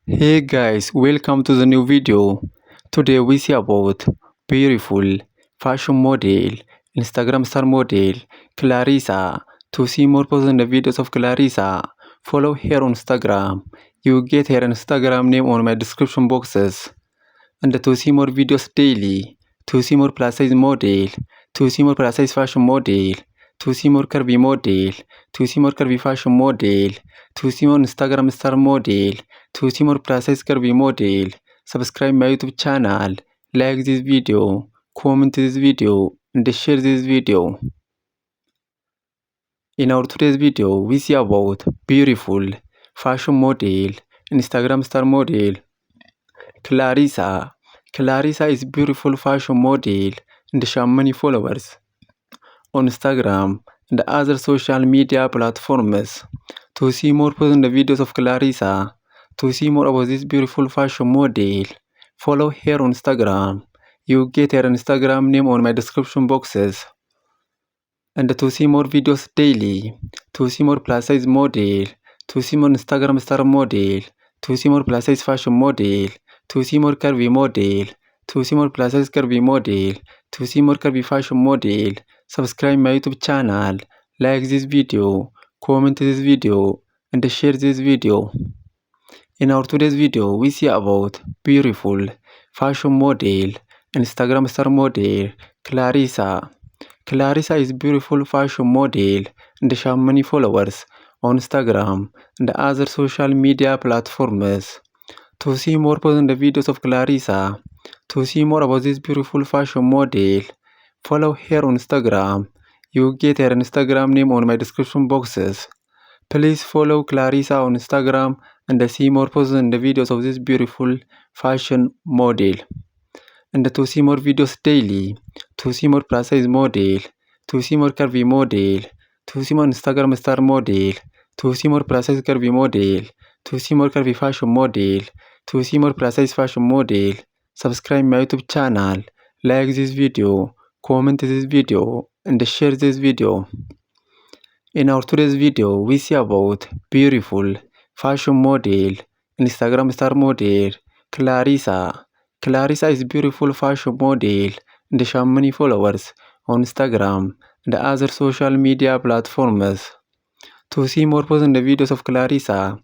Hey guys, welcome to the new video. Today we see about beautiful fashion model, Instagram star model, Clarissa. To see more posts and videos of Clarissa, follow her on Instagram. You get her Instagram name on my description boxes. And to see more videos daily, to see more plus size model, to see more plus size fashion model, to see more curvy model, to see more curvy fashion model, to see more Instagram star model, to see more plus size curvy model, subscribe my YouTube channel, like this video, comment this video, and share this video. In our today's video, we see about beautiful fashion model, Instagram star model, Clarissa. Clarissa is beautiful fashion model and she has many followers on Instagram and other social media platforms. To see more posts and videos of Clarissa, to see more about this beautiful fashion model, follow her on Instagram. You get her Instagram name on my description boxes. And to see more videos daily, to see more plus size model, to see more Instagram star model, to see more plus size fashion model, to see more curvy model, to see more plus size curvy model, to see more curvy fashion model, subscribe my YouTube channel, like this video, comment this video, and share this video. In our today's video, we see about beautiful fashion model, Instagram star model, Clarissa. Clarissa is beautiful fashion model and she has many followers on Instagram and other social media platforms. To see more posts and videos of Clarissa, to see more about this beautiful fashion model, follow her on Instagram. You get her Instagram name on my description boxes. Please follow Clarissa on Instagram and see more posts and videos of this beautiful fashion model. And to see more videos daily, to see more plus size model, to see more curvy model, to see more Instagram star model, to see more plus size curvy model, to see more curvy fashion model, to see more plus size fashion model, subscribe my YouTube channel, like this video, comment this video, and share this video. In our today's video, we see about beautiful fashion model, Instagram star model, Clarissa. Clarissa is beautiful fashion model and she has many followers on Instagram and other social media platforms. To see more posts and videos of Clarissa,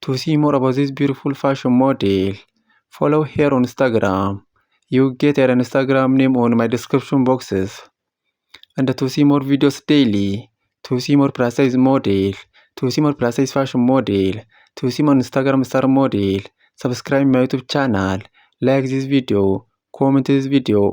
to see more about this beautiful fashion model, follow her on Instagram. You get her Instagram name on my description boxes. And to see more videos daily, to see more plus size model, to see more plus size fashion model, to see more Instagram star model, subscribe my YouTube channel, like this video, comment this video.